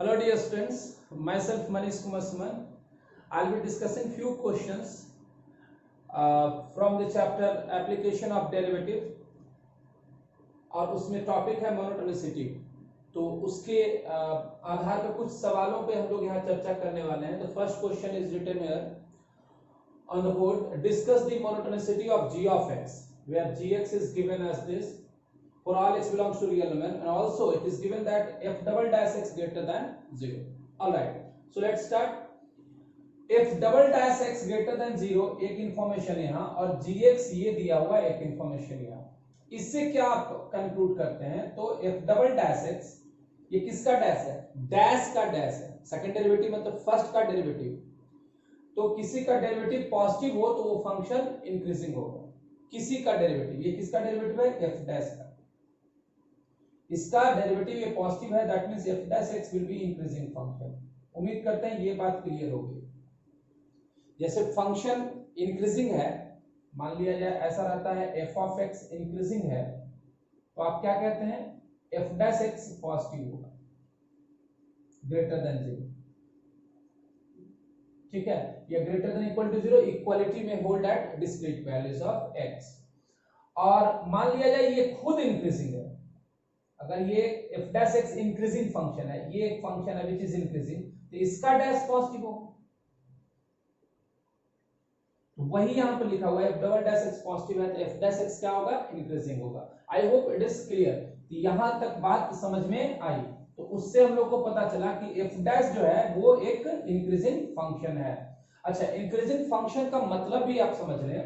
Hello dear students, myself Manish Kumar Suman. I'll be discussing few questions from the chapter application of derivative और उसमें topic है monotonicity. तो उसके आधार पर कुछ सवालों पे हम लोग यहाँ चर्चा करने वाले हैं। The first question is written here on the board. Discuss the monotonicity of g of x, where gx is given as this for all x belongs to real number, and also it is given that f double dash x greater than 0. All right, so let's start. f double dash x greater than 0 एक information यहाँ और gx ये दिया हुआ एक information यहाँ। इससे क्या आप कंक्लूड करते हैं? तो f डबल डैश x ये किसका डैश है? डैश का डैश है। सेकंड डेरिवेटिव मतलब फर्स्ट का डेरिवेटिव। तो किसी का डेरिवेटिव पॉजिटिव हो तो वो फंक्शन इंक्रीजिंग होगा। किसी का डेरिवेटिव, ये किसका डेरिवेटिव है? f डैश का। इसका डेरिवेटिव ये पॉजिटिव है, that means f dash x will be increasing function. उम्मीद करते हैं ये बात क्लियर होगी। जैसे फंक्शन इंक्रीजिंग है, मान लिया जाए ऐसा रहता है f ऑफ x इंक्रीजिंग है, तो आप क्या कहते हैं? f डैश x पॉजिटिव होगा, ग्रेटर देन 0। ठीक है, या greater than equal to 0, equality में hold at discrete values of x। और मान लिया जाए ये खुद इंक्रीजिंग है, अगर ये f dash x increasing function है, ये एक फंक्शन है व्हिच इज इंक्रीजिंग, तो इसका डैश पॉजिटिव होगा। तो वही यहां पे लिखा हुआ है f double dash x positive है तो f डैश x क्या होगा? इंक्रीजिंग होगा। आई होप इट इज क्लियर। तो यहां तक बात समझ में आई। तो उससे हम लोग को पता चला कि f डैश जो है वो एक इंक्रीजिंग फंक्शन है। अच्छा, इंक्रीजिंग फंक्शन का मतलब भी आप समझ लें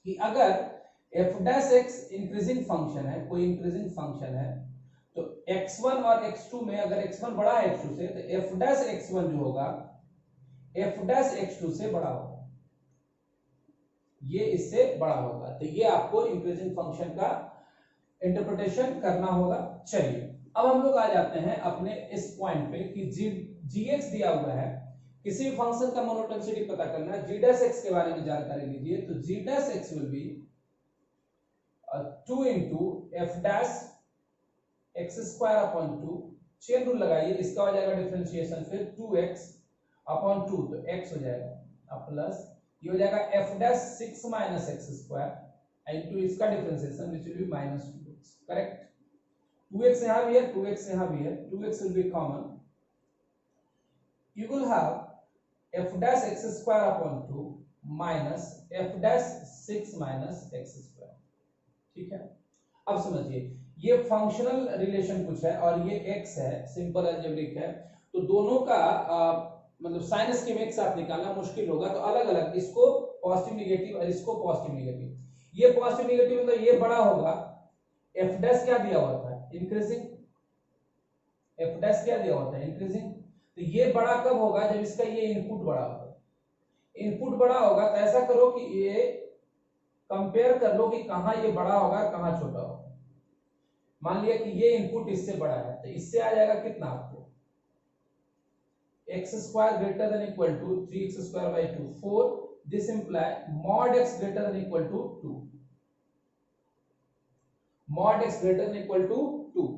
कि अगर f dash x increasing function है, कोई इंक्रीजिंग फंक्शन है, तो x1 और x2 में अगर x1 बड़ा है x2 से, तो f डैश x1 जो होगा f डैश x2 से बड़ा होगा, ये इससे बड़ा होगा। तो ये आपको इंक्रीजिंग फंक्शन का इंटरप्रिटेशन करना होगा। चलिए अब हम लोग आ जाते हैं अपने इस पॉइंट पे कि gx दिया हुआ है, किसी भी फंक्शन का मोनोटोनिसिटी पता करना है, g डैश x के बारे में जानकारी लीजिए। तो g dash x will be 2 into f dash x square upon 2, chain rule लगाइए, इसका हो जाएगा डिफरेंशिएशन, फिर 2x अपॉन 2, तो x हो जाएगा प्लस ये हो जाएगा f dash 6 minus x square into इसका differentiation which will be minus 2x। Correct? 2x यहां भी है, 2x यहां भी है, 2x will be common. You will have f dash x square upon 2 minus f dash 6 minus x square. ठीक है, अब समझिए ये फंक्शनल रिलेशन कुछ है और ये x है, सिंपल अलजेब्रिक है, तो दोनों का मतलब साइन स्कीम एक साथ निकालना मुश्किल होगा। तो अलग अलग, इसको पॉजिटिव नेगेटिव और इसको पॉजिटिव नेगेटिव। ये पॉजिटिव नेगेटिव मतलब ये बड़ा होगा, f डैश क्या दिया हुआ था? इंक्रीजिंग। f डैश क्या दिया हुआ था? इंक्रीजिंग। तो ये बड़ा कब होगा? जब इसका ये इनपुट बड़ा होगा। इनपुट बड़ा होगा तो ऐसा करो कि ये कंपेयर कर लो कि कहां ये बड़ा होगा कहां छोटा होगा। मान लिया कि ये इनपुट इससे बड़ा है, तो इससे आ जाएगा कितना आपको? x square greater than equal to 3x square by 2, 4. This imply mod x greater than equal to 2. mod x greater than equal to 2.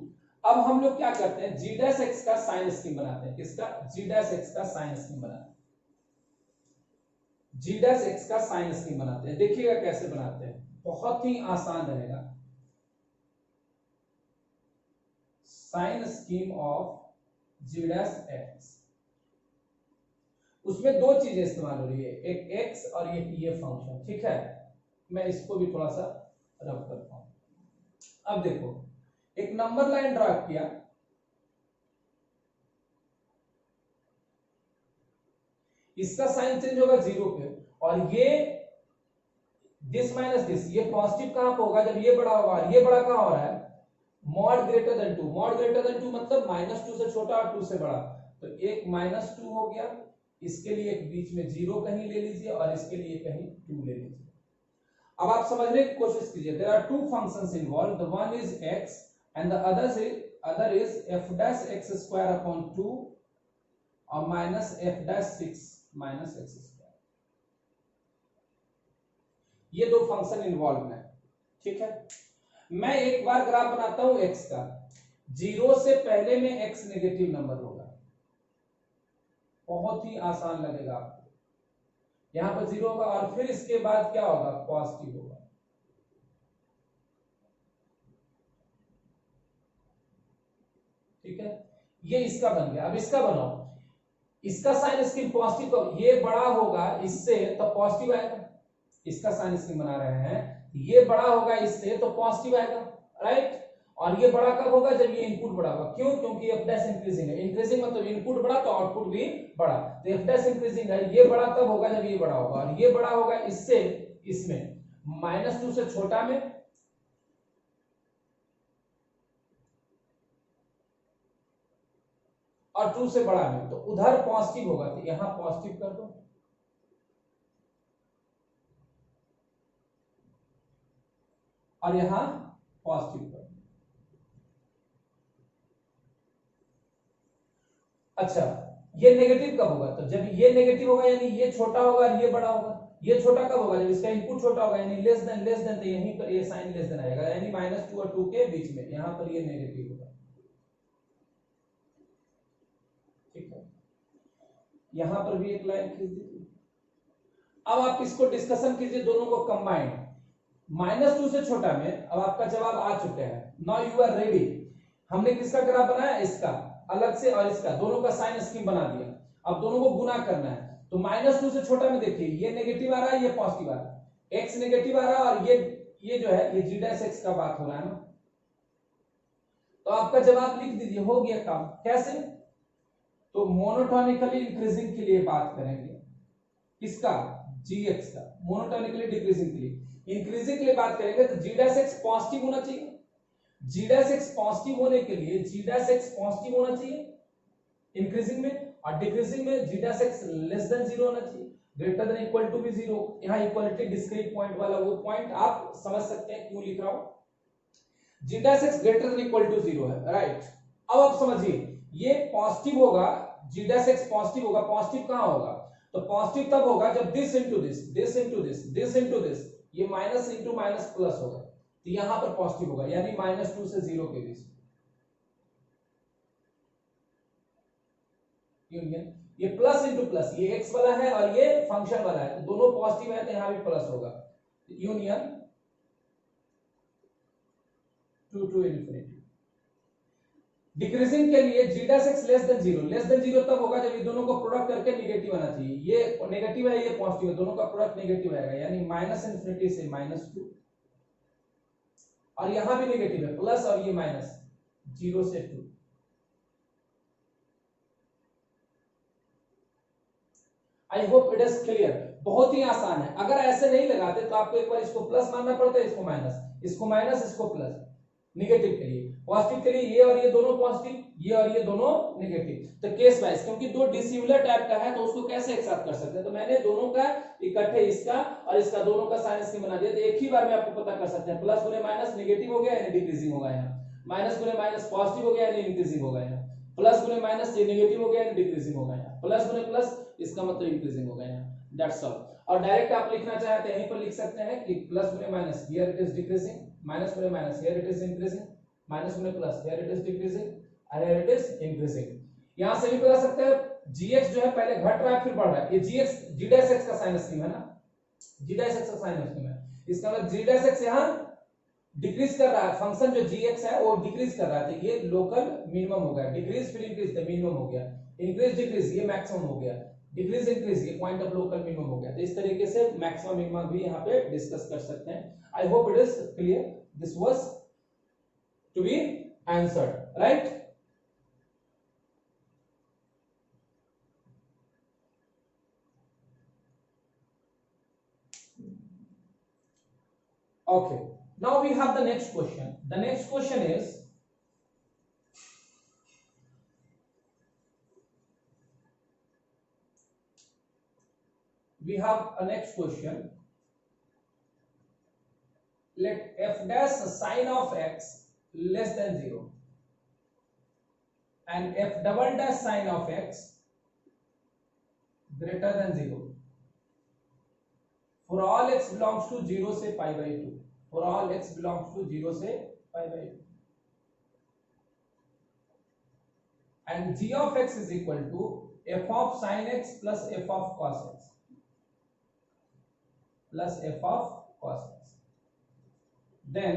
अब हम लोग क्या करते हैं? g डैश x का साइन स्कीम बनाते हैं। किसका? g डैश x का साइन स्कीम बनाते हैं। g डैश x का साइन स्कीम बनाते हैं। देखिएगा कैसे बनाते हैं, बहुत ही आसान रहेगा। Sign scheme of g dash x, उसमें दो चीजें इस्तेमाल हो रही है, एक x और एक ये फंक्शन। ठीक है, मैं इसको भी थोड़ा सा रब करता हूं। अब देखो, एक नंबर लाइन ड्रा किया, इसका साइन चेंज होगा 0 पे, और ये दिस माइनस दिस, ये पॉजिटिव कहां पे होगा? जब ये बड़ा होगा। ये बड़ा कहां हो रहा है? Mod greater than 2। Mod greater than 2 मतलब -2 से छोटा और 2 से बड़ा, तो एक -2 हो गया, इसके लिए एक बीच में 0 कहीं ले लीजिए और इसके लिए कहीं 2 ले लीजिए। अब आप समझने की कोशिश कीजिए। There are two functions involve, the one is x and the other is f dash x square upon 2 और minus f dash 6 minus x square. ये दो फंक्शन इन्वॉल्व है। ठीक है, मैं एक बार ग्राफ बनाता हूं x का। जीरो से पहले में x नेगेटिव नंबर होगा। बहुत ही आसान लगेगा आपको। यहां पर जीरो होगा और फिर इसके बाद क्या होगा, पॉजिटिव होगा। ठीक है, ये इसका बन गया। अब इसका बनाओ, इसका साइन स्क्रीन पॉजिटिव, तो ये बड़ा होगा इससे तो पॉजिटिव आएगा। इसका साइन स्क्रीन बना रहे हैं, ये बड़ा होगा इससे तो पॉजिटिव आएगा, राइट। और ये बड़ा कब होगा, जब ये इनपुट बड़ा होगा। क्यों, क्योंकि एफ डैश इंक्रीजिंग है। इंक्रीजिंग मतलब इनपुट बड़ा तो आउटपुट भी बड़ा, तो एफ डैश इंक्रीजिंग है। ये बड़ा तब होगा जब ये बड़ा होगा, और ये बड़ा होगा इससे, इसमें -2 से छोटा में, और 2 से बड़ा में। तो उधर पॉजिटिव होगा तो यहां पॉजिटिव कर दो, और यहां पॉजिटिव कर दो। अच्छा, ये नेगेटिव कब होगा, तो जब ये नेगेटिव होगा यानी ये छोटा होगा और ये बड़ा होगा। ये छोटा कब होगा, जब इसका इनपुट छोटा होगा, यानी लेस देन तो यहीं पर ये साइन लेस देन आएगा, यानी -2 और 2 के बीच में, यहां पर ये नेगेटिव होगा। ठीक है, यहां पर भी एक लाइन खींच दीजिए। अब आप इसको डिस्कशन कीजिए, दोनों को कंबाइन। -2 से छोटा में, अब आपका जवाब आ चुका है। Now you are ready. हमने किसका ग्राफ बनाया, इसका अलग से, और इसका दोनों का साइन स्कीम बना दिया। अब दोनों को गुना करना है, तो -2 से छोटा में देखिए, ये नेगेटिव आ रहा है, ये पॉजिटिव आ रहा है। x नेगेटिव आ रहा है, और ये जो है, ये g डैश x का बात हो रहा है ना। तो आपका जवाब लिख दीजिए, हो गया काम। कैसे, तो मोनोटोनिकली इंक्रीजिंग के लिए बात करेंगे, किसका, gx का। मोनोटोनिकली डिक्रीजिंग के लिए, इंक्रीजिंग के लिए बात करेंगे, तो g डैश x पॉजिटिव होना चाहिए। g डैश x पॉजिटिव होने के लिए g डैश x पॉजिटिव होना चाहिए इंक्रीजिंग में, और डिक्रीजिंग में g dash x less than 0 होना चाहिए, ग्रेटर देन इक्वल टू भी 0। यहां इक्वलिटी डिस्क्रीट पॉइंट वाला वो पॉइंट आप समझ सकते हैं क्यों लिख रहा हूं। g dash x greater than equal to 0 है, राइट। अब आप समझिए, ये पॉजिटिव होगा, g डैश x पॉजिटिव होगा। पॉजिटिव कहां होगा, तो पॉजिटिव तब होगा जब this into this, this into this, this into this, ये माइनस इंटू माइनस प्लस होगा, तो यहां पर पॉजिटिव होगा, यानी -2 से 0 के बीच। यूनियन, ये प्लस इंटू प्लस, ये एक्स वाला है और ये फंक्शन वाला है, तो दोनों पॉजिटिव है, तो यहां भी प्लस होगा। Union to infinity. डिक्रीजिंग के लिए g dash x less than 0, less than 0 तब होगा जब ये दोनों को प्रोडक्ट करके नेगेटिव आना चाहिए। ये नेगेटिव है, ये पॉजिटिव है, दोनों का प्रोडक्ट नेगेटिव आएगा, यानी -∞ से -2, और यहां भी नेगेटिव है, प्लस, और ये माइनस, 0 से 2। आई होप इट इज क्लियर। बहुत ही आसान है। अगर ऐसे नहीं लगाते तो आपको एक बार इसको प्लस मानना पड़ता है, इसको माइनस, इसको माइनस, इसको प्लस। नेगेटिव के लिए, पॉजिटिव के लिए ये और ये दोनों पॉजिटिव, ये और ये दोनों नेगेटिव। तो केस वाइज, क्योंकि दो डिसिमिलर टाइप का है तो उसको कैसे एक साथ कर सकते हैं, तो मैंने दोनों का इकट्ठे, इसका और इसका दोनों का साइन स्कीम बना दिया, तो एक ही बार में आपको पता कर सकते हैं। प्लस गुने माइनस नेगेटिव हो गया यानी डिक्रीजिंग होगा यहाँ, माइनस गुने माइनस पॉजिटिव हो गया यानी इंक्रीजिंग होगा यहाँ, प्लस गुने माइनस ये नेगेटिव हो गया यानी डिक्रीजिंग होगा यहाँ, प्लस गुने प्लस इसका मतलब इंक्रीजिंग होगा यहाँ। That's all. और डायरेक्ट आप लिखना चाहे तो यहीं पर लिख सकते हैं कि प्लस गुने minus here it is decreasing, minus गुने minus here it is increasing, minus गुने plus here it is decreasing और हियर इट इज इंक्रीजिंग। यहां से भी बता सकते हैं gx जो है पहले घट रहा है फिर बढ़ रहा है, ये gx g डैश x का साइन स्कीम है ना, g डैश x का साइन स्कीम है, इसका मतलब g डैश x यहां डिक्रीज कर रहा है, फंक्शन जो gx है वो डिक्रीज कर रहा है, तो ये लोकल मिनिमम हो गया, डिक्रीज फिर इंक्रीज तो मिनिमम हो गया, इंक्रीज डिक्रीज ये मैक्सिमम हो गया, डिक्रीज इंक्रीज ये पॉइंट ऑफ लोकल मिनिमम हो गया। तो इस तरीके से मैक्सिमम मिनिमम भी यहाँ पे डिस्कस कर सकते हैं। I hope it is clear, this was to be answered, right. Okay, now we have the next question. The next question is, we have a next question. Let f dash sin of x less than 0 and f double dash sin of x greater than 0 for all x belongs to 0 से pi by 2, for all x belongs to 0 से pi by 2। and g of x is equal to f of sin x plus f of cos x plus f of cos x. Then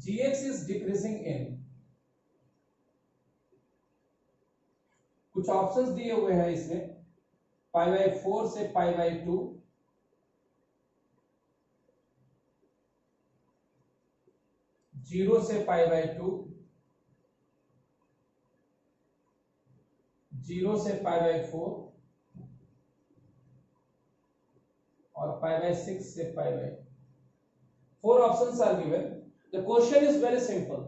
gx is decreasing in, कुछ options दिए हुए हैं इसमें, पाई by 4 से pi by 2, zero से pi by 2, zero से pi by 4 और पाई by 6 से pi by 4 options are given. The question is very simple.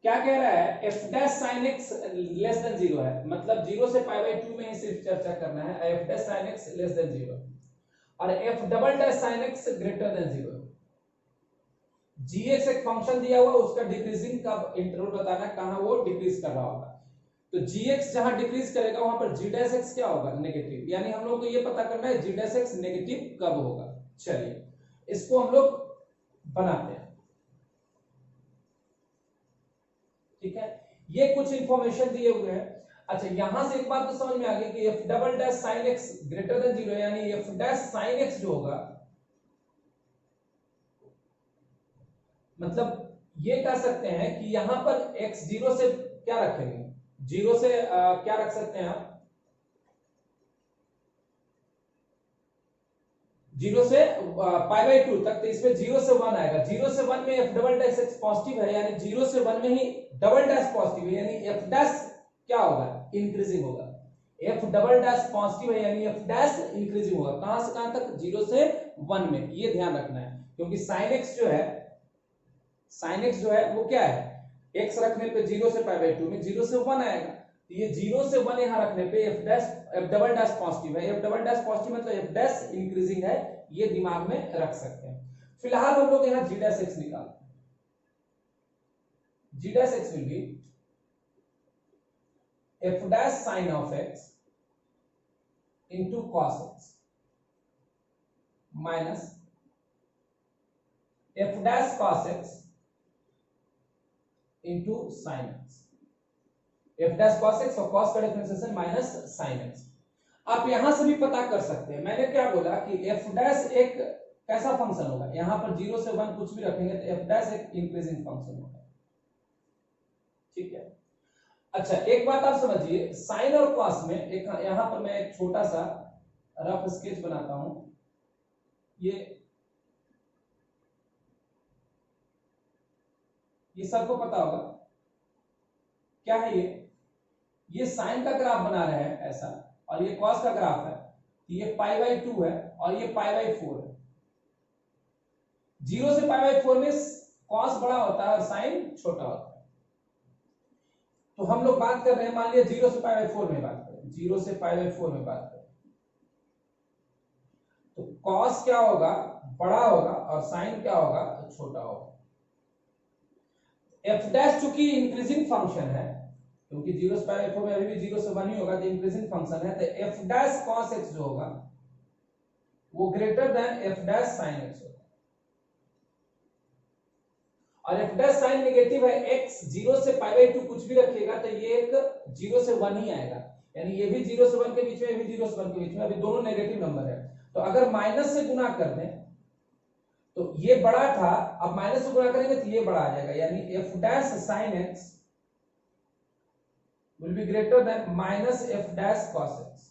क्या कह रहा है, f dash sin x less than 0 है, मतलब 0 से पाई बाई 2 में ही सिर्फ चर्चा करना है. f dash sin x less than 0 और f double dash sin x greater than 0. gx एक फंक्शन दिया हुआ, उसका डिक्रीजिंग का इंटरवल बताना, कहां वो डिक्रीज कर रहा होगा. तो gx जहां डिक्रीज करेगा वहां पर g डैश x क्या होगा, नेगेटिव. यानी हम लोग को ये पता करना है g डैश x नेगेटिव कब होगा. चलिए इसको हम लोग बनाते हैं. ठीक है, ये कुछ इंफॉर्मेशन दिए हुए हैं. अच्छा, यहां से एक बात तो समझ में आ गई कि f double dash sin x greater than 0, यानी f डैश sin x जो होगा, मतलब ये कह सकते हैं कि यहां पर x 0 से क्या रखेंगे, 0 से क्या रख सकते हैं आप, 0 से पाई बाई 2 तक. तो इसमें 0 से 1 आएगा. 0 से 1 में f double dash x positive है, यानी 0 से 1 में ही डबल डैश पॉजिटिव है, यानी f डैश क्या होगा, इंक्रीजिंग होगा. f डबल डैश पॉजिटिव है यानी f डैश इंक्रीजिंग होगा. कहां से कहां तक, 0 से 1 में. ये ध्यान रखना है, क्योंकि sin x जो है, sin x जो है वो क्या है, x रखने पे 0 से पाई बाई 2 में 0 से 1 आएगा. तो ये 0 से 1 यहां रखने पे f डबल डैश पॉजिटिव है. f डबल डैश पॉजिटिव मतलब f डैश इंक्रीजिंग है, ये दिमाग में रख सकते हैं. फिलहाल हम लोग यहां g डैश x निकालते हैं. g dash x will be f dash sin of x into cos x minus f dash cos x into sin x. f dash cos x और cos का डिफरेंशिएशन माइनस sin x. आप यहां से भी पता कर सकते हैं. मैंने क्या बोला कि f डैश एक कैसा फंक्शन होगा, यहां पर 0 से 1 कुछ भी रखेंगे तो f डैश एक इंक्रीजिंग फंक्शन होगा. ठीक है. अच्छा, एक बात आप समझिए, साइन और कॉस में एक, यहां पर मैं एक छोटा सा रफ स्केच बनाता हूं. ये सबको पता होगा क्या है. ये साइन का ग्राफ बना रहे हैं ऐसा, और ये कॉस का ग्राफ है. ये पाई बाई 2 है और ये पाई बाई 4 है. 0 से पाई बाई 4 में कॉस बड़ा होता है और साइन छोटा होता है. तो हम लोग बात कर रहे हैं, मान लिया 0 से पाई बाई 4 में बात करें, 0 से पाई बाई 4 में बात करें, तो कॉस क्या होगा, बड़ा होगा, और साइन क्या होगा, छोटा होगा. f डैश चूंकि इंक्रीजिंग फंक्शन है, क्योंकि 0 से पाई बाई 4 में अभी भी 0 से 1 ही होगा, तो इंक्रीजिंग फंक्शन है, तो f डैश cos x जो होगा वो greater than f dash sin x होगा. और f डैश साइन नेगेटिव है, x 0 से पाई बाई 2 कुछ भी रखिएगा तो ये एक 0 से 1 ही आएगा, यानी ये भी 0 से 1 के बीच में, ये भी 0 से 1 के बीच में, अभी दोनों नेगेटिव नंबर है. तो अगर माइनस से गुना कर दें तो ये बड़ा था, अब माइनस से गुना करेंगे तो ये बड़ा आ जाएगा, यानी f dash sin x will be greater than minus f dash cos x.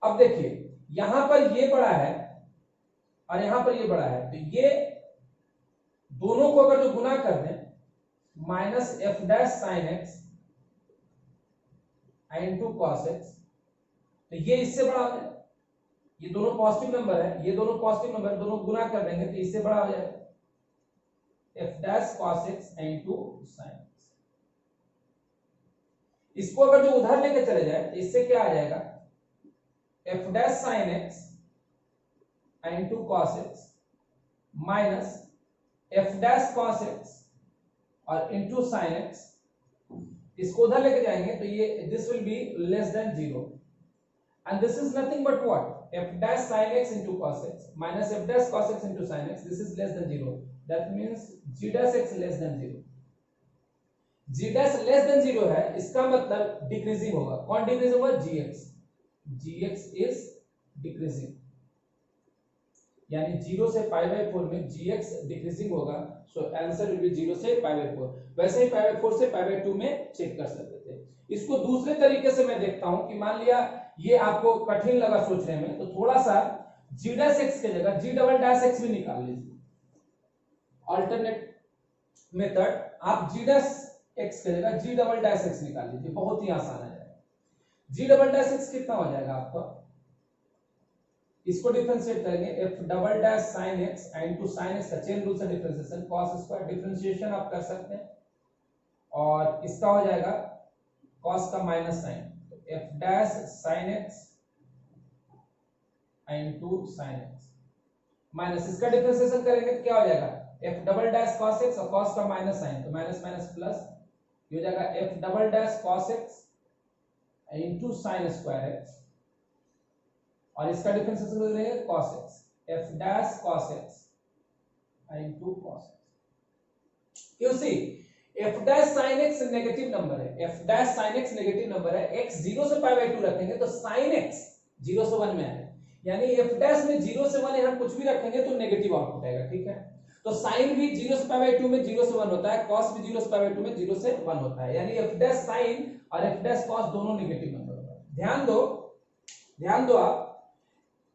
अब देखिए यहां पर ये बड़ा है और यहां पर ये बड़ा है, तो ये दोनों को अगर जो गुना कर दें, minus f dash sin x into cos x, तो ये इससे बड़ा हो जाएगा. ये दोनों पॉजिटिव नंबर है, ये दोनों पॉजिटिव नंबर, दोनों गुना कर देंगे तो इससे बड़ा हो जाएगा, f dash cos x into sin x. इसको अगर जो उधर लेके चले जाए तो इससे क्या आ जाएगा, f dash sin x into cos x minus f dash cos x और into sin x. इसको उधर लेके जाएंगे तो ये this will be less than 0, and this is nothing but what, f dash sin x into cos x minus f dash cos x into sin x, this is less than 0, that means g dash x less than 0. g dash less than 0 है, इसका मतलब decreasing होगा. कौन decrease होगा? gx. gx is decreasing, यानी 0 से pi by 4 में gx decreasing होगा. सो आंसर विल बी 0 से पाई बाय 4. वैसे ही पाई बाय 4 से पाई बाय 2 में चेक कर सकते थे. इसको दूसरे तरीके से मैं देखता हूं कि मान लिया ये आपको कठिन लगा सोचने में, तो थोड़ा सा g डैश x की जगह g डबल डैश x भी निकाल लीजिए. अल्टरनेट मेथड, आप g डैश x की जगह g डबल डैश x निकाल लीजिए, बहुत ही आसान है. g डबल डैश x कितना हो जाएगा आपका? इसको डिफरेंशिएट करेंगे f double dash sin x into sin x का चेन रूल से डिफरेंशिएशन cos स्क्वायर, डिफरेंशिएशन आप कर सकते हैं, और इसका हो जाएगा cos का माइनस साइन, तो f dash sin x into sin x minus इसका डिफरेंशिएशन करेंगे तो क्या हो जाएगा? f double dash cos x और cos का माइनस साइन, तो माइनस माइनस प्लस, ये हो जाएगा f double dash cos x into sin square x, और इसका डिफरेंशिएशन करेंगे cos x, f dash cos x into cos x. You see, f dash sin x negative number है, f dash sin x negative number है. x 0 से pi by 2 रखेंगे तो sin x 0 से 1 में आएगा, यानी f डैश में 0 से 1 यहां कुछ भी रखेंगे तो नेगेटिव आउटपुट आएगा. ठीक है, तो sin भी 0 से पाई बाय 2 में 0 से 1 होता है, cos भी 0 से पाई बाय 2 में 0 से 1 होता है, यानी f डैश sin और f डैश cos दोनों नेगेटिव नंबर होता है. ध्यान दो आप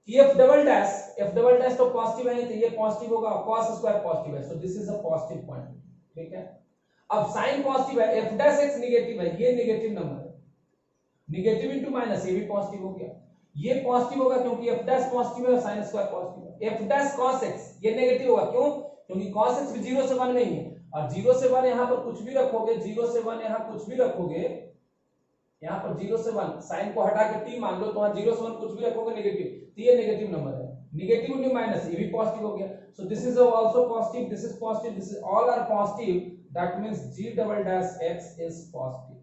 कि f डबल डैश तो पॉजिटिव है, तो ये पॉजिटिव होगा, cos स्क्वायर पॉजिटिव है, सो this is a positive point. ठीक है, अब sin पॉजिटिव है, f डैश x नेगेटिव है, ये नेगेटिव नंबर है, नेगेटिव इनटू माइनस, ये भी पॉजिटिव हो गया, ये पॉजिटिव होगा क्योंकि f डैश पॉजिटिव है और sin स्क्वायर पॉजिटिव है. f डैश cos x ये नेगेटिव होगा, क्यों? क्योंकि cos x भी 0 से 1 नहीं है, और 0 से 1 यहां पर कुछ भी रखोगे, 0 से 1 यहां कुछ भी रखोगे, यहां पर 0 से 1 sin को हटा के t मान लो, तो वहां 0 से 1 कुछ भी रखोगे नेगेटिव, तो ये नेगेटिव नंबर है. नेगेटिव इनटू माइनस, ये भी पॉजिटिव हो गया, so this is also positive, this is positive, this is all are positive, that means g double dash x is positive.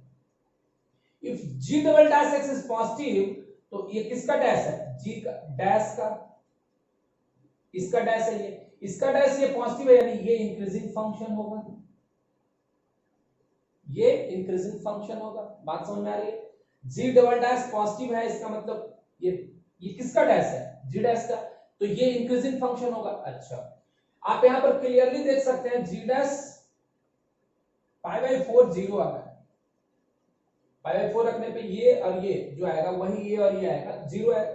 If g double dash x is positive, तो ये किसका dash है? g का dash का, इसका dash है, ये इसका डैश, ये पॉजिटिव है, यानी ये इंक्रीजिंग फंक्शन होगा, ये इंक्रीजिंग फंक्शन होगा. बात समझ में आ रही है? g डबल डैश पॉजिटिव है, इसका मतलब ये किसका डैश है? g डैश का, तो ये इंक्रीजिंग फंक्शन होगा. अच्छा, आप यहां पर क्लियरली देख सकते हैं g डैश पाई बाय 4 0 आ गया, पाई बाय 4 रखने पे ये और ये जो आएगा वही ये और ये आएगा, 0 है.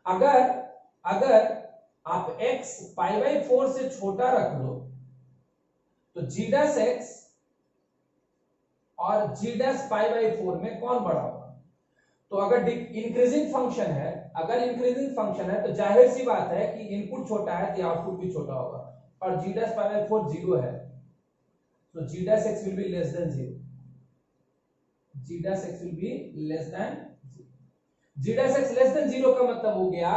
अगर आप x पाई बाय 4 से छोटा रख लो तो g डैश x और g डैश पाई बाय 4 में कौन बड़ा होगा? तो अगर इंक्रीजिंग फंक्शन है, तो जाहिर सी बात है कि इनपुट छोटा है तो आउटपुट भी छोटा होगा, और g डैश पाई बाय 4 0 है, तो g dash x will be less than 0. g dash x will be less than 0. g dash x less than 0 का मतलब हो गया,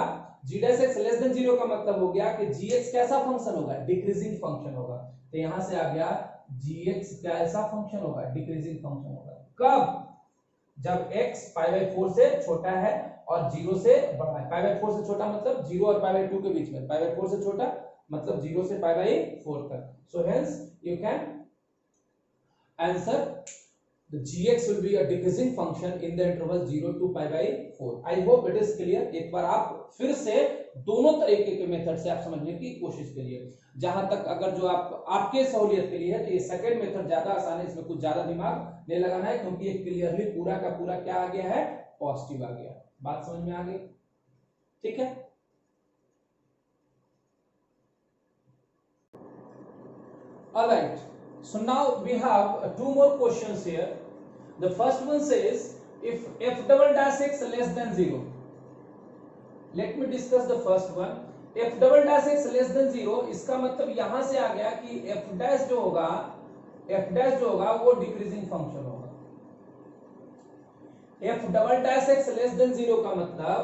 g dash x less than 0 का मतलब हो गया कि gx कैसा फंक्शन होगा? डिक्रीजिंग फंक्शन होगा. तो यहां से आ गया gx कैसा फंक्शन होगा? डिक्रीजिंग फंक्शन होगा. कब? जब x पाई बाय 4 से छोटा है और 0 से बड़ा है. पाई बाय 4 से छोटा मतलब 0 और पाई बाय 2 के बीच में, पाई बाय 4 से छोटा मतलब 0 से पाई बाय 4 तक. So hence you can answer the gx will be a decreasing function in the interval 0 to pi by 4. I hope it is clear. एक बार आप फिर से दोनों तरीके के मेथड से आप समझने की कोशिश करिए. जहां तक अगर जो आपके सहूलियत के लिए है, तो ये सेकंड मेथड ज्यादा आसान है, इसमें कुछ ज्यादा दिमाग नहीं लगाना है, क्योंकि ये क्लियरली पूरा का पूरा क्या आ गया है? पॉजिटिव आ गया. बात समझ में आ गई? ठीक है. Alright, so now we have two more questions here. The first one says, if f double dash x less than 0. Let me discuss the first one. f double dash x less than 0, इसका मतलब यहां से आ गया कि f dash जो होगा वो decreasing function होगा. f double dash x less than 0 का मतलब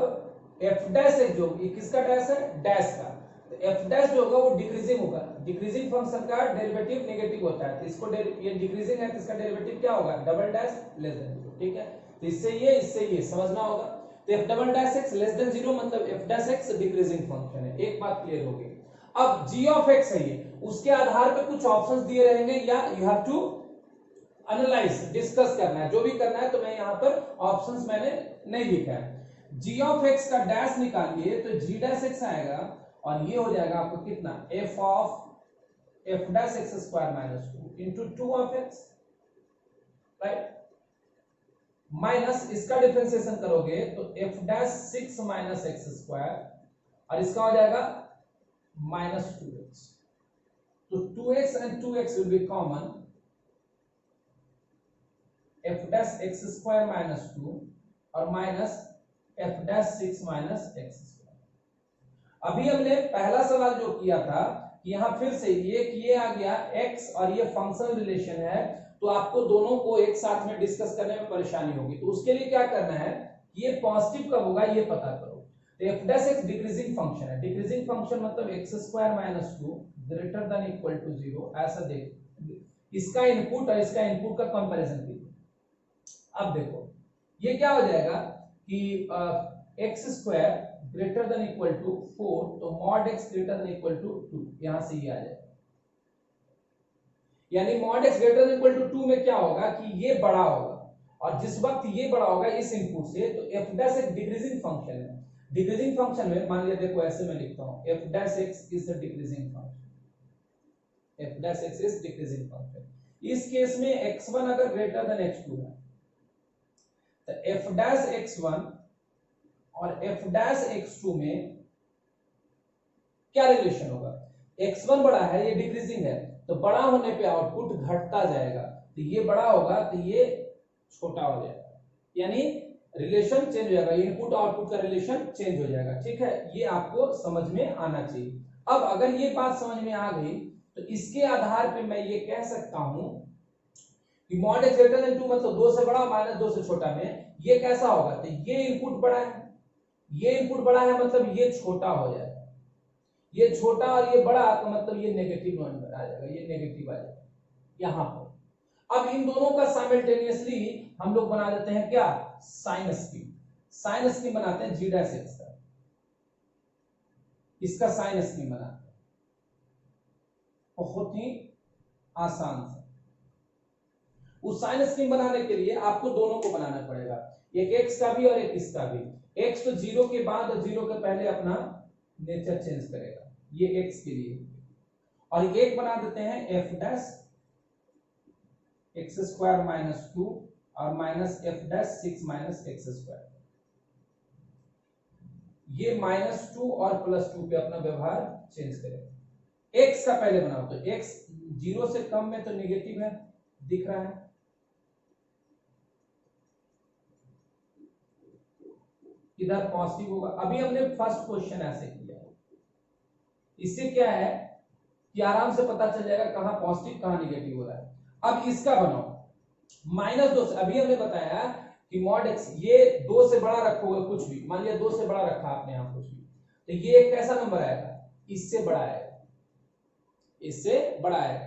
f डैश x जो ये किसका डैश है? डैश का. तो f डैश जो होगा वो डिक्रीजिंग होगा. डिक्रीजिंग फंक्शन का डेरिवेटिव नेगेटिव होता है, तो इसको ये डिक्रीजिंग है तो इसका डेरिवेटिव क्या होगा? Double dash less than 0. ठीक है, तो इससे ये समझना होगा. तो f double dash x less than 0 मतलब f dash x decreasing function है। एक बात क्लियर हो गई। अब g ऑफ x है ये, उसके आधार पे कुछ ऑप्शंस दिए रहेंगे या you have to analyse, discuss करना है, जो भी करना है। तो मैं यहाँ पर ऑप्शंस मैंने नहीं लिखा है। g ऑफ x का डैश निकालिए तो g डैश x आएगा और ये हो जाएगा आपको कितना, f of f dash x square minus 2 into 2 of x, right, minus इसका डिफरेंशिएशन करोगे तो f dash 6 minus x square और इसका हो जाएगा माइनस 2x। तो 2x and 2x will be common, f dash x square minus 2 और minus f dash 6 minus x square. अभी हमने पहला सवाल जो किया था कि यहां फिर से ये आ गया x और ये फंक्शनल रिलेशन है, तो आपको दोनों को एक साथ में डिस्कस करने में परेशानी होगी। तो उसके लिए क्या करना है, ये पॉजिटिव कब होगा ये पता करो। तो f dash x decreasing function है, डिक्रीजिंग फंक्शन मतलब x square minus 2 greater than equal to 0, ऐसा देख, इसका इनपुट और इसका इनपुट का कंपैरिजन कीजिए। अब देखो ये क्या हो जाएगा कि x square greater than equal to 4, तो mod x greater than equal to 2, यहां से ये आ जाएगा। यानी mod x greater than equal to 2 में क्या होगा कि ये बड़ा होगा, और जिस वक्त ये बड़ा होगा इस इनपुट से, तो f डैश एक डिक्रीजिंग फंक्शन है। डिक्रीजिंग फंक्शन में मान लिया, देखो ऐसे मैं लिखता हूं, f dash x is a decreasing function, f dash x is decreasing function. इस केस में x1 अगर ग्रेटर देन x2 है तो f डैश x1 और f डैश x2 में क्या रिलेशन होगा, x1 बड़ा है, ये डिक्रीजिंग है, तो बड़ा होने पे आउटपुट घटता जाएगा, तो ये बड़ा होगा तो ये छोटा हो जाएगा, यानी रिलेशन चेंज हो जाएगा, इनपुट आउटपुट का रिलेशन चेंज हो जाएगा। ठीक है, ये आपको समझ में आना चाहिए। अब अगर ये बात समझ में आ गई तो इसके आधार पे मैं ये कह सकता हूं कि मॉड x ग्रेटर देन 2 मतलब 2 से बड़ा माइनस 2 से छोटा में ये कैसा होगा, तो ये इनपुट बड़ा है, ये इनपुट बड़ा है मतलब ये छोटा हो जाएगा, ये छोटा और ये बड़ा तो मतलब ये नेगेटिव नंबर आ जाएगा, ये नेगेटिव आ जाएगा यहां पर। अब इन दोनों का साइमल्टेनियसली हम लोग बना देते हैं क्या, साइन स्कीम। साइन स्कीम बनाते हैं g डैश x का, इसका साइन स्कीम बनाते हैं, बहुत ही आसान से। उस साइन स्कीम बनाने के लिए आपको दोनों को बनाना पड़ेगा, एक x का भी और एक इसका भी। x तो 0 के बाद और 0 के पहले अपना नेचर चेंज करेगा, ये x के लिए। और एक बना देते हैं f dash x square minus 2 और minus f dash 6 minus x square. ये माइनस 2 और प्लस 2 पे अपना व्यवहार चेंज करेगा। x का पहले बनाओ, तो x 0 से कम में तो नेगेटिव है, दिख रहा है, इधर पॉजिटिव होगा। अभी हमने फर्स्ट क्वेश्चन ऐसे किया, इससे क्या है कि आराम से पता चल जाएगा कहां पॉजिटिव कहां नेगेटिव हो रहा है। अब इसका बनाओ माइनस 2 से, अभी हमने बताया कि मॉड x ये 2 से बड़ा रखोगे कुछ भी, मान लिया 2 से बड़ा रखा आपने यहां कुछ भी, तो ये एक कैसा नंबर आएगा, इससे बड़ा आएगा, इससे बड़ा आएगा।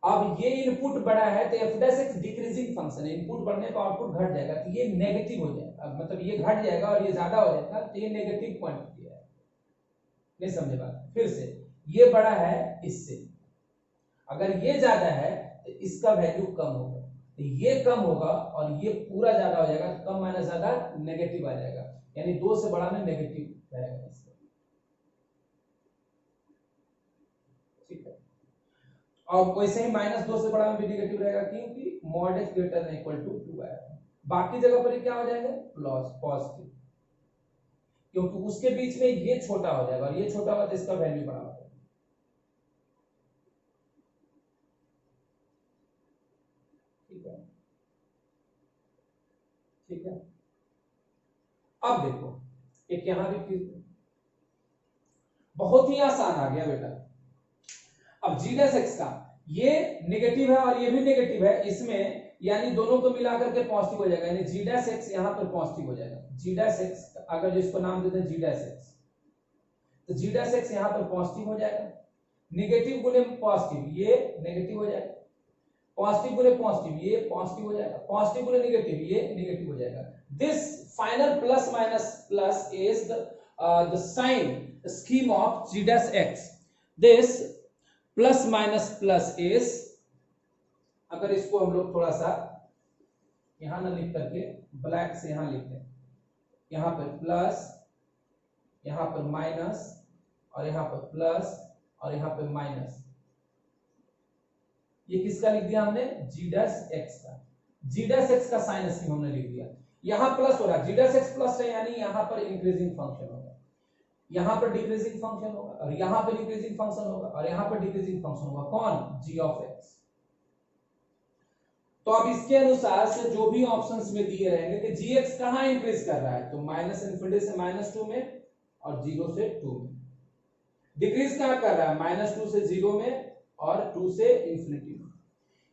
अब ये इनपुट बड़ा है तो f डैश एक डिक्रीजिंग फंक्शन है, इनपुट बढ़ने पर आउटपुट घट जाएगा, तो ये नेगेटिव हो जाएगा, मतलब ये घट जाएगा और ये ज्यादा हो जाएगा, तो ये नेगेटिव क्वांटिटी है। नहीं समझे बात, फिर से ये बड़ा है इससे, अगर ये ज्यादा है तो इसका वैल्यू कम होगा, तो ये कम होगा और ये पूरा ज्यादा हो जाएगा, तो कम माइनस ज्यादा नेगेटिव आ जाएगा, यानी 2 से बड़ा में नेगेटिव रहेगा इसका। ठीक है, और वैसे ही माइनस 2 से बड़ा में भी नेगेटिव रहेगा, क्योंकि mod x greater than equal to 2 आया। बाकी जगह पर क्या हो जाएगा, प्लस पॉजिटिव, क्योंकि उसके बीच में ये छोटा हो जाएगा और ये छोटा होगा तो इसका वैल्यू बड़ा हो जाएगा। ठीक है, ठीक है। अब देखो एक यहां भी बहुत ही आसान आ गया बेटा। अब g डैश x का ये नेगेटिव है और ये भी नेगेटिव है, इसमें यानी दोनों को मिलाकर के पॉजिटिव हो जाएगा, यानी g डैश x यहां पर पॉजिटिव हो जाएगा। g डैश x अगर जिसको नाम देते हैं g डैश x, तो g डैश x यहां पर पॉजिटिव हो जाएगा, नेगेटिव गुने पॉजिटिव ये नेगेटिव हो जाएगा, पॉजिटिव गुने पॉजिटिव ये पॉजिटिव हो जाएगा, पॉजिटिव गुने नेगेटिव ये नेगेटिव हो जाएगा। This final plus minus plus is the sign scheme of g dash x. This plus minus plus is, अगर इसको हम लोग थोड़ा सा यहां ना लिख करके ब्लैक से यहां लिखते हैं, यहां पर प्लस, यहां पर माइनस, और यहां पर प्लस, और यहां पर माइनस, ये किसका लिख दिया हमने? जी डैश एक्स का। जी डैश एक्स का साइन स्कीम हमने लिख दिया। यहां प्लस हो रहा है, जी डैश एक्स प्लस है, यानी यहां पर इंक्रीजिंग फंक्शन होगा, यहां पर डिक्रीजिंग फंक्शन होगा, और यहां पर इंक्रीजिंग फंक्शन होगा, और यहां पर डिक्रीजिंग फंक्शन होगा। कौन? जी ऑफ एक्स। तो अब इसके अनुसार से जो भी ऑप्शंस में दिए रहेंगे कि जी एक्स कहां इंक्रीज कर रहा है, तो माइनस इन्फिनिटी से -2 में और 0 से 2 में। डिक्रीज कहां कर रहा है? -2 से 0 में और 2 से इंफिनिटी में।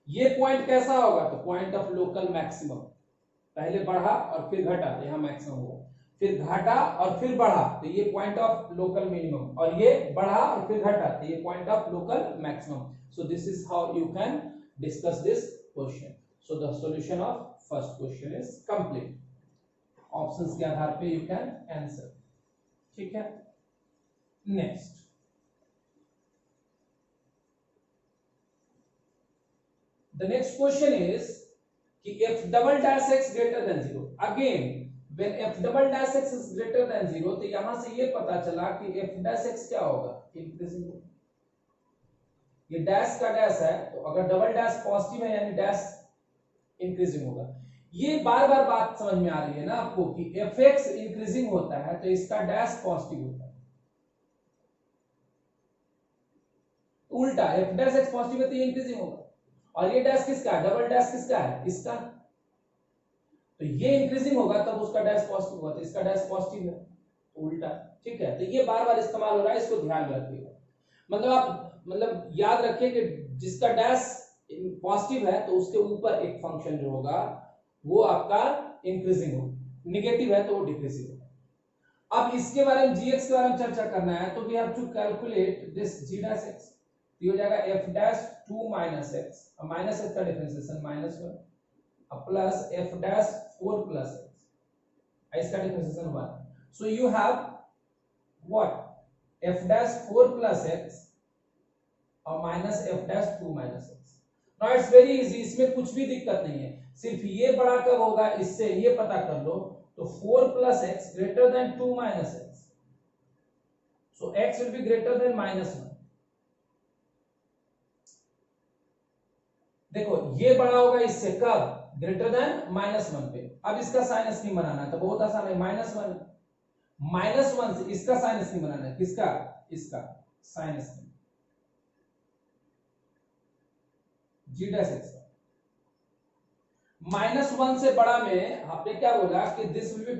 ये पॉइंट कैसा होगा? तो पॉइंट ऑफ लोकल मैक्सिमम। पहले बढ़ा और फिर घटा तो यहां मैक्सिमम हुआ, फिर घटा और फिर बढ़ा तो ये पॉइंट ऑफ लोकल मिनिमम, और ये बढ़ा और फिर घटा तो ये point of local maximum. So this is how you can discuss this question. So the solution of first question is complete. Options के आधार पे यू कैन आंसर। ठीक है, next the next question is कि f double dash x greater than 0, again when f double dash x is greater than 0 तो यहां से ये पता चला कि f dash x क्या होगा? इंक्रीजिंग होगा। ये डैश का डैश है, तो अगर डबल डैश पॉजिटिव है यानी डैश इंक्रीजिंग होगा। ये बार बार बात समझ में आ रही है ना आपको कि fx इंक्रीजिंग होता है तो इसका डैश पॉजिटिव होता है, उल्टा f dash x पॉजिटिव है तो ये इंक्रीजिंग होगा, और ये डैश किसका है? डबल डैश किसका है? इसका। तो ये इंक्रीजिंग होगा तब उसका डैश पॉजिटिव होगा, तो इसका डैश पॉजिटिव है, उल्टा। ठीक है, तो ये बार बार इस्तेमाल हो रहा है, इसको ध्यान में रखिएगा। मतलब आप याद रखिए कि जिसका डैश पॉजिटिव है तो उसके ऊपर एक फंक्शन जो होगा वो आपका इंक्रीजिंग होगा, निगेटिव है तो वो डिक्रीजिंग होगा। अब इसके बारे में जीएक्स के बारे में चर्चा करना है, तो we have to calculate this g dash x. ये हो जाएगा f dash 2 minus x, minus x का डिफरेंशिएशन -1, अब plus f dash 4 plus x, इसका differentiation 1। So you have what? f dash 4 plus x और minus f dash 2 minus x. Now it's very easy, इसमें कुछ भी दिक्कत नहीं है, सिर्फ ये बड़ा कब होगा इससे ये पता कर लो। तो 4 plus x greater than 2 minus x, so x will be greater than -1। देखो ये बड़ा होगा इससे कब? ग्रेटर देन -1 पे। अब इसका साइन स्कीम बनाना है तो बहुत आसान है, -1 से इसका साइन स्कीम बनाना है। किसका? इसका साइन स्कीम जी डैश एक्स का। -1 से बड़ा में आपने क्या बोला कि this will be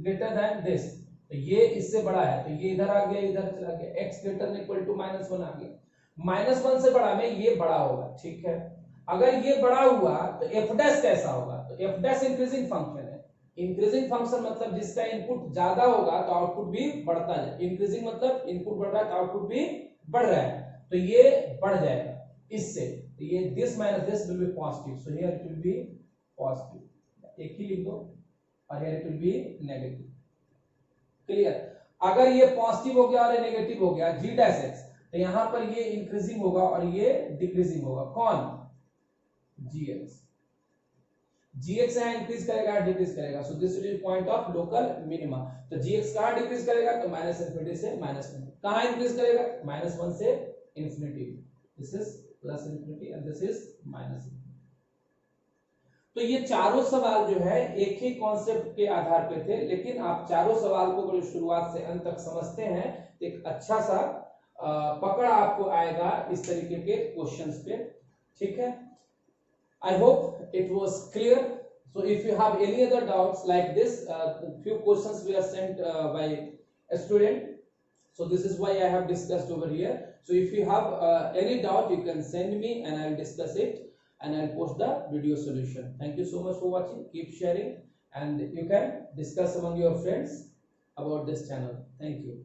greater than this, तो ये इससे बड़ा है तो ये इधर आ गया, इधर चला गया, x greater than equal to -1 आ गया। -1 से बड़ा में ये बड़ा होगा। ठीक है, अगर ये बड़ा हुआ तो f डैश कैसा होगा? तो f डैश इंक्रीजिंग फंक्शन है। इंक्रीजिंग फंक्शन मतलब जिसका इनपुट ज्यादा होगा तो आउटपुट भी बढ़ता जाए। इंक्रीजिंग मतलब इनपुट बढ़ रहा है तो आउटपुट भी बढ़ रहा है, तो ये बढ़ जाएगा इससे, तो ये this minus this will be positive, so here it will be positive, एक ही लिख दो, और here it will be negative. Clear? अगर ये पॉजिटिव हो गया और ये नेगेटिव हो गया जी डैश एक्स, तो यहां पर ये इंक्रीजिंग होगा और ये डिक्रीजिंग होगा। कौन? gx। gx यहां इंक्रीज करेगा डिक्रीज करेगा, सो this is point of local minima. तो gx कहां डिक्रीज करेगा? तो -∞ से -1। कहां इंक्रीज करेगा? -1 से infinity. This is +∞ and this is -∞। तो ये चारों सवाल जो है एक ही कॉन्सेप्ट के आधार पे थे, लेकिन आप चारों सवाल को अगर शुरुआत से अंत तक समझते हैं तो एक अच्छा सा पकड़ आपको आएगा इस तरीके के क्वेश्चंस पे। ठीक है, I hope it was clear. So if you have any other doubts like this, few questions we are sent by a student, so this is why I have discussed over here. So if you have any doubt, you can send me and I will discuss it and I will post the video solution. Thank you so much for watching. Keep sharing and you can discuss among your friends about this channel. Thank you.